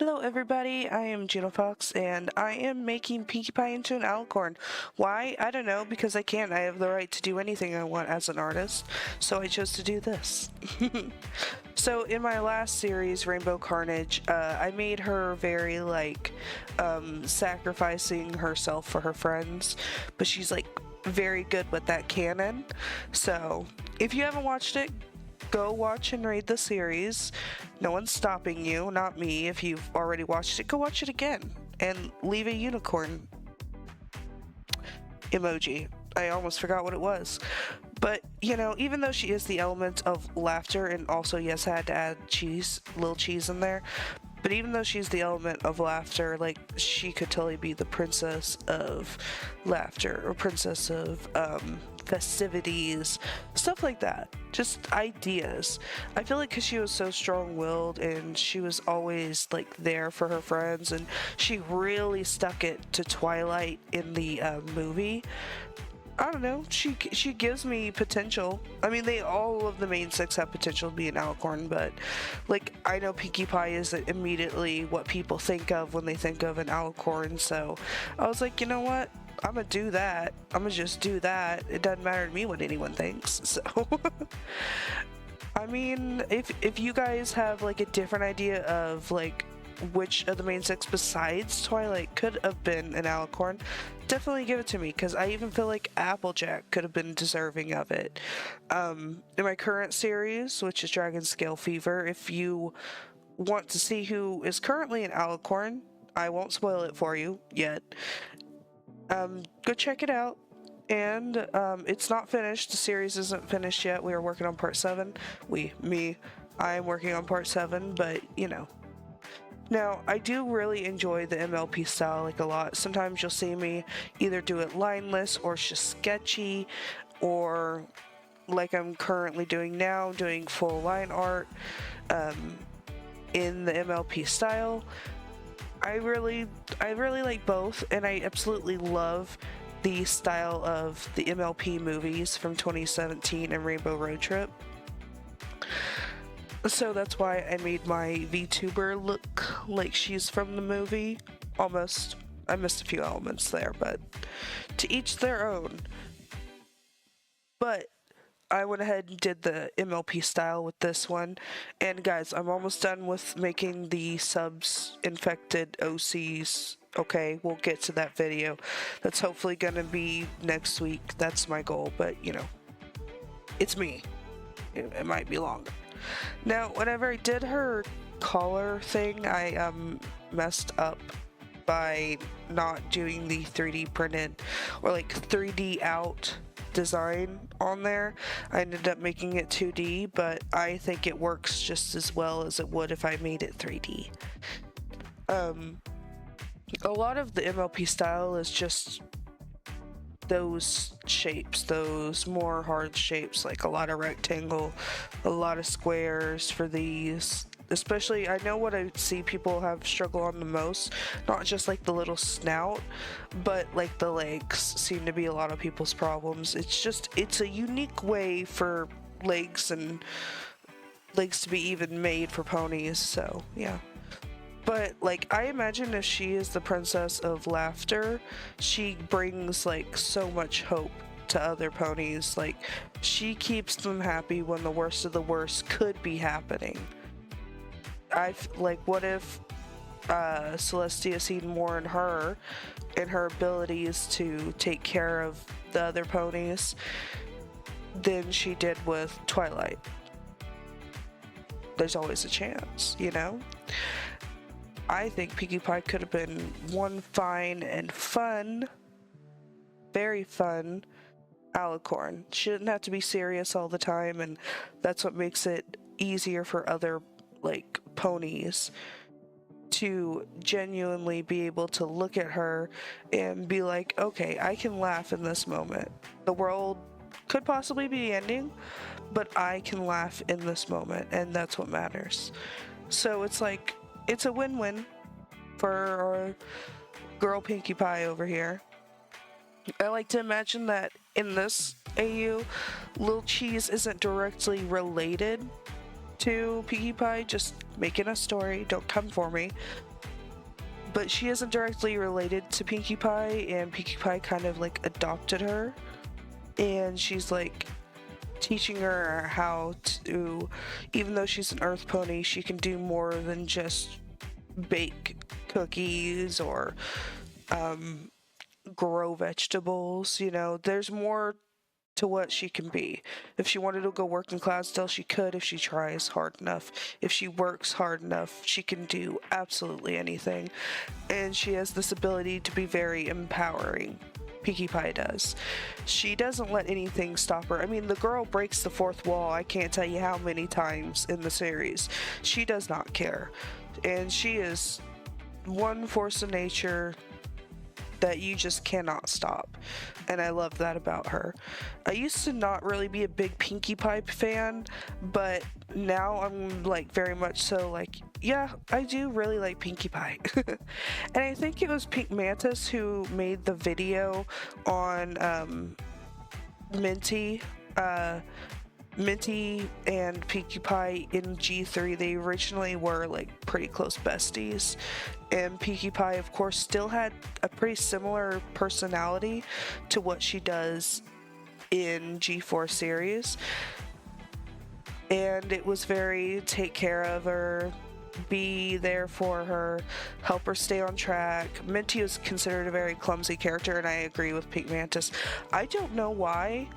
Hello everybody, I am Juno Fox and I am making Pinkie Pie into an Alicorn. Why? I don't know, because I can. I have the right to do anything I want as an artist, so I chose to do this. So in my last series, Rainbow Carnage, I made her very sacrificing herself for her friends, but she's very good with that canon. So if you haven't watched it, go watch and read the series. No one's stopping you, not me. If you've already watched it, go watch it again and leave a unicorn emoji. I almost forgot what it was. But, even though she is the element of laughter, and also, yes, I had to add little cheese in there, but even though she's the element of laughter, she could totally be the princess of laughter, or princess of, festivities, stuff like that. Just ideas. I feel like because she was so strong-willed and she was always there for her friends, and she really stuck it to Twilight in the movie. I don't know, she gives me potential. I mean, all of the main six have potential to be an Alicorn, but I know Pinkie Pie isn't immediately what people think of when they think of an Alicorn, so I was like, you know what? I'm gonna do that. I'm gonna just do that. It doesn't matter to me what anyone thinks, so. I mean, if you guys have a different idea of which of the main six besides Twilight could have been an Alicorn, definitely give it to me, because I even feel like Applejack could have been deserving of it. In my current series, which is Dragon Scale Fever, if you want to see who is currently an Alicorn, I won't spoil it for you yet. Go check it out. And it's not finished. The series isn't finished yet. We are working on part 7. I am working on part 7, but Now, I do really enjoy the MLP style a lot. Sometimes you'll see me either do it lineless or it's just sketchy, or like I'm currently doing now, doing full line art in the MLP style. I really like both, and I absolutely love the style of the MLP movies from 2017 and Rainbow Road Trip. So that's why I made my VTuber look like she's from the movie. Almost. I missed a few elements there, but to each their own. But I went ahead and did the MLP style with this one. And guys, I'm almost done with making the subs infected OCs. Okay, we'll get to that video. That's hopefully gonna be next week. That's my goal, but it's me. It might be longer. Now, whenever I did her collar thing, I messed up by not doing the 3D printed or 3D out design on there. I ended up making it 2D, but I think it works just as well as it would if I made it 3D. A lot of the MLP style is just those shapes, those more hard shapes, a lot of rectangle, a lot of squares for these. Especially, I know what I see people have struggle on the most, not just the little snout, but the legs seem to be a lot of people's problems. It's a unique way for legs to be even made for ponies, so yeah. But I imagine if she is the princess of laughter, she brings so much hope to other ponies. She keeps them happy when the worst of the worst could be happening. What if Celestia seen more in her and her abilities to take care of the other ponies than she did with Twilight? There's always a chance, I think Pinkie Pie could have been one fine and fun, very fun Alicorn. She didn't have to be serious all the time, and that's what makes it easier for other ponies to genuinely be able to look at her and be like, okay, I can laugh in this moment. The world could possibly be ending, but I can laugh in this moment, and that's what matters. So it's a win-win for our girl Pinkie Pie over here. I like to imagine that in this AU, Lil Cheese isn't directly related to Pinkie Pie, just making a story, don't come for me. But she isn't directly related to Pinkie Pie, and Pinkie Pie kind of like adopted her, and she's like teaching her how to, even though she's an earth pony, she can do more than just bake cookies or grow vegetables. You know, there's more to what she can be. If she wanted to go work in Cloudsdale, she could if she tries hard enough. If she works hard enough, she can do absolutely anything. And she has this ability to be very empowering. Pinkie Pie does. She doesn't let anything stop her. I mean, the girl breaks the fourth wall, I can't tell you how many times in the series. She does not care. And she is one force of nature that you just cannot stop, and I love that about her. I used to not really be a big Pinkie Pie fan, but now I'm like very much so like, yeah, I do really like Pinkie Pie. And I think it was Pink Mantis who made the video on Minty and Pinkie Pie in G3. They originally were like pretty close besties, and Pinkie Pie of course still had a pretty similar personality to what she does in G4 series, and it was very take care of her, be there for her, help her stay on track. Minty was considered a very clumsy character, and I agree with Pink Mantis. I don't know why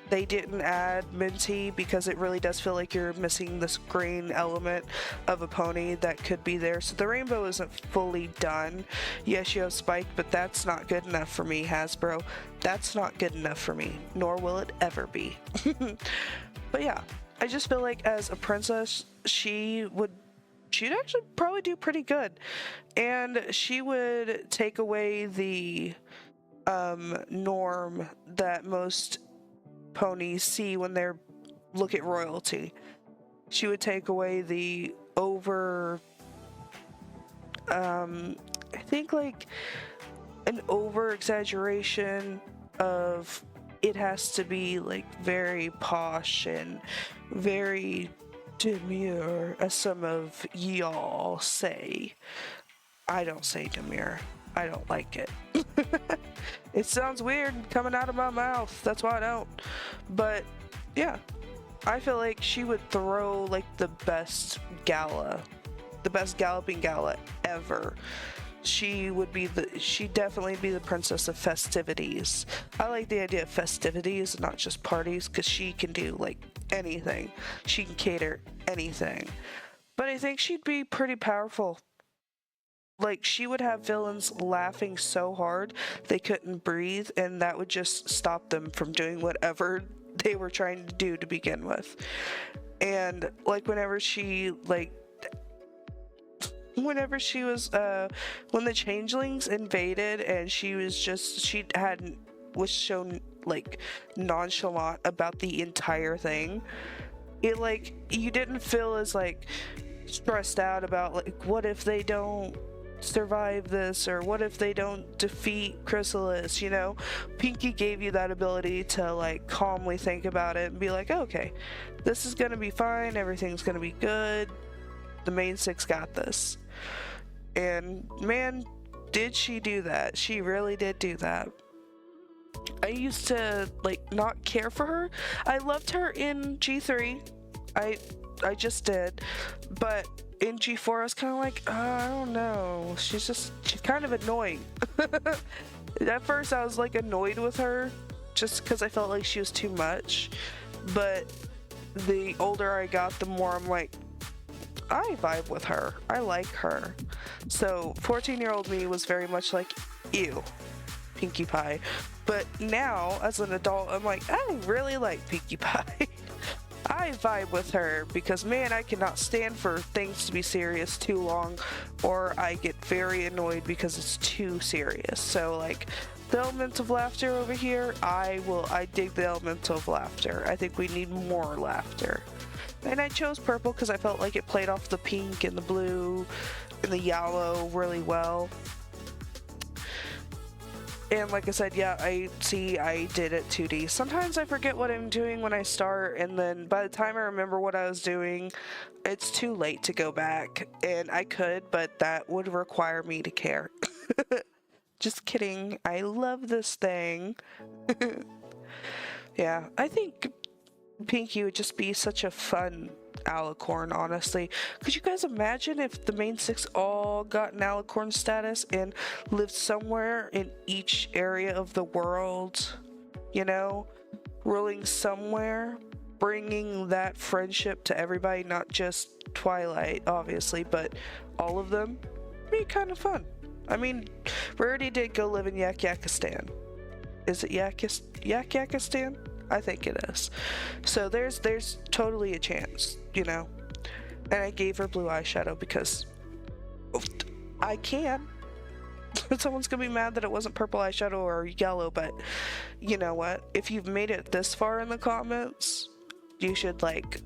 they didn't add Minty, because it really does feel like you're missing this green element of a pony that could be there. So the rainbow isn't fully done. Yes, you have Spike, but that's not good enough for me, Hasbro. That's not good enough for me, nor will it ever be. But yeah, I just feel like as a princess, she'd actually probably do pretty good. And she would take away the norm that most ponies see when they're look at royalty. She would take away the I think like an over exaggeration of it has to be like very posh and very demure, as some of y'all say. I don't say demure. I don't like it. It sounds weird coming out of my mouth. That's why I don't. But yeah, I feel like she would throw like the best galloping gala ever. She'd definitely be the princess of festivities. I like the idea of festivities, not just parties, because she can do like anything. She can cater anything. But I think she'd be pretty powerful. Like, she would have villains laughing so hard they couldn't breathe, and that would just stop them from doing whatever they were trying to do to begin with. And like whenever she was when the changelings invaded and she was shown like nonchalant about the entire thing, it like you didn't feel as like stressed out about like what if they don't survive this, or what if they don't defeat Chrysalis, you know? Pinkie gave you that ability to like calmly think about it and be like, okay, this is gonna be fine, everything's gonna be good, the main six got this. And man, did she do that. She really did do that. I used to like not care for her. I loved her in G3. I just did, but in G4 I was kind of like, I don't know, she's kind of annoying. At first I was like annoyed with her just because I felt like she was too much, but the older I got, the more I'm like, I vibe with her, I like her. So 14-year-old me was very much like, ew, Pinkie Pie. But now as an adult I'm like, I really like Pinkie Pie. I vibe with her because, man, I cannot stand for things to be serious too long, or I get very annoyed because it's too serious. So like the element of laughter over here, I dig the element of laughter. I think we need more laughter. And I chose purple because I felt like it played off the pink and the blue and the yellow really well. And like I said, yeah, I did it 2D. Sometimes I forget what I'm doing when I start, and then by the time I remember what I was doing, it's too late to go back. And I could, but that would require me to care. Just kidding. I love this thing. Yeah, I think Pinkie would just be such a fun Alicorn, honestly. Could you guys imagine if the main six all got an Alicorn status and lived somewhere in each area of the world, you know, ruling somewhere, bringing that friendship to everybody, not just Twilight, obviously, but all of them? It'd be kind of fun. I mean, Rarity did go live in Yakistan. Is it Yakistan? I think it is. So there's totally a chance, you know. And I gave her blue eyeshadow because I can. Someone's gonna be mad that it wasn't purple eyeshadow or yellow, but you know what? If you've made it this far in the comments, you should like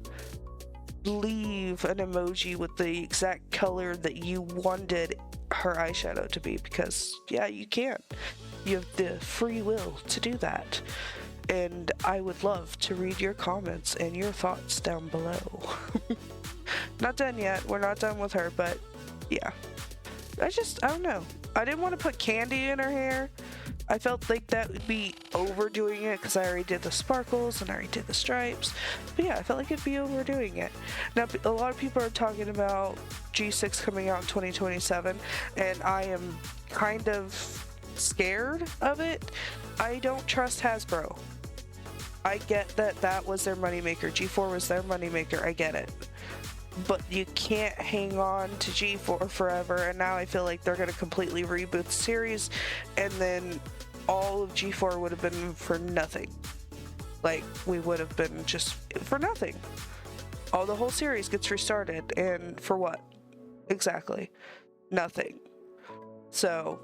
leave an emoji with the exact color that you wanted her eyeshadow to be, because yeah, you can. You have the free will to do that. And I would love to read your comments and your thoughts down below. Not done yet. We're not done with her, but yeah. I don't know. I didn't want to put candy in her hair. I felt like that would be overdoing it because I already did the sparkles and I already did the stripes. But yeah, I felt like it'd be overdoing it. Now, a lot of people are talking about G6 coming out in 2027, and I am kind of scared of it. I don't trust Hasbro. I get that that was their moneymaker. G4 was their moneymaker. I get it. But you can't hang on to G4 forever, and now I feel like they're going to completely reboot the series, and then all of G4 would have been for nothing. Like, we would have been just for nothing. The whole series gets restarted, and for what? Exactly. Nothing. So,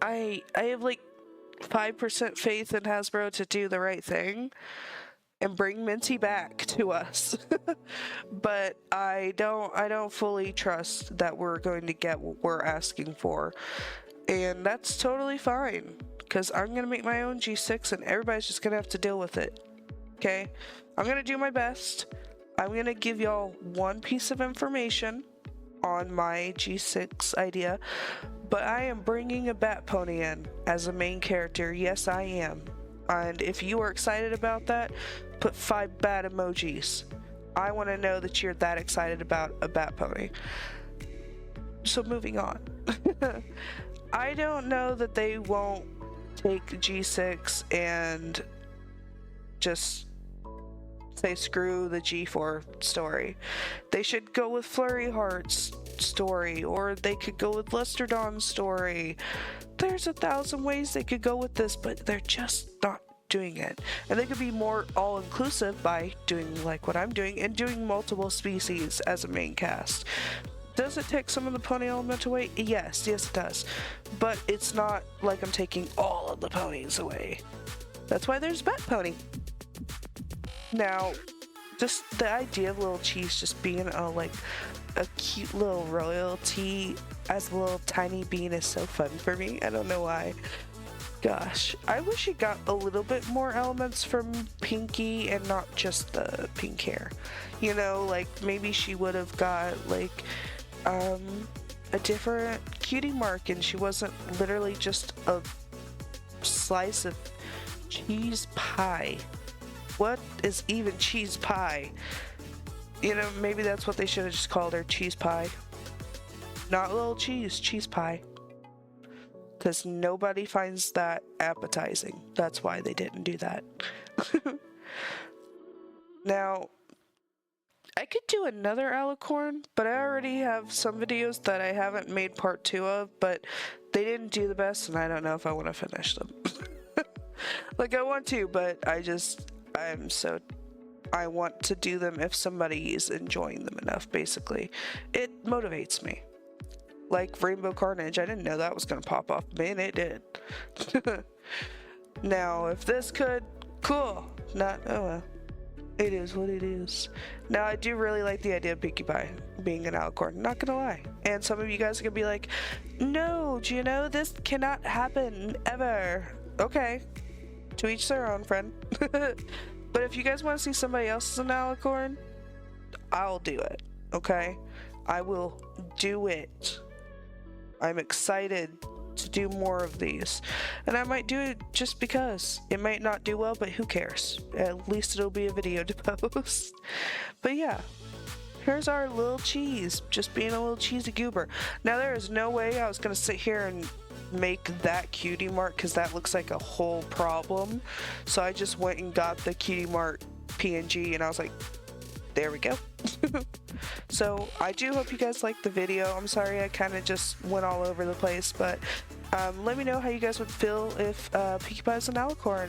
I have like 5% faith in Hasbro to do the right thing and bring Minty back to us. But I don't fully trust that we're going to get what we're asking for. And that's totally fine, because I'm going to make my own G6 and everybody's just going to have to deal with it. Okay? I'm going to do my best. I'm going to give y'all one piece of information on my G6 idea, but I am bringing a bat pony in as a main character. Yes, I am. And if you are excited about that, put 5 bat emojis. I want to know that you're that excited about a bat pony. So moving on. I don't know that they won't take G6 and just say screw the G4 story. They should go with Flurry Heart's story, or they could go with Luster Dawn's story. There's 1,000 ways they could go with this, but they're just not doing it. And they could be more all-inclusive by doing like what I'm doing and doing multiple species as a main cast. Does it take some of the pony element away? Yes, it does. But it's not like I'm taking all of the ponies away. That's why there's Bat Pony. Now, just the idea of Little Cheese just being a cute little royalty as a little tiny bean is so fun for me. I don't know why. Gosh, I wish it got a little bit more elements from Pinkie and not just the pink hair. You know, like maybe she would have got like a different cutie mark and she wasn't literally just a slice of cheese pie. What is even cheese pie? You know, maybe that's what they should have just called her, cheese pie. Not little cheese, cheese pie. Because nobody finds that appetizing. That's why they didn't do that. Now, I could do another Alicorn, but I already have some videos that I haven't made part 2 of, but they didn't do the best, and I don't know if I want to finish them. Like, I want to, but I want to do them if somebody is enjoying them enough, basically. It motivates me. Like Rainbow Carnage, I didn't know that was going to pop off. Man, it did. Now, if this could, cool. Not, oh well. It is what it is. Now, I do really like the idea of Pinkie Pie being an Alicorn, not gonna lie. And some of you guys are gonna be like, no, do you know this cannot happen ever? Okay, to each their own, friend. But if you guys want to see somebody else as an Alicorn, I'll do it, okay? I will do it. I'm excited to do more of these, and I might do it just because. It might not do well, but who cares? At least it'll be a video to post. But yeah, here's our little cheese, just being a little cheesy goober. Now, there is no way I was gonna sit here and make that cutie mark, because that looks like a whole problem. So I just went and got the cutie mark PNG, and I was like, there we go. So I do hope you guys liked the video. I'm sorry I kind of just went all over the place, but let me know how you guys would feel if Pinkie Pie is an Alicorn.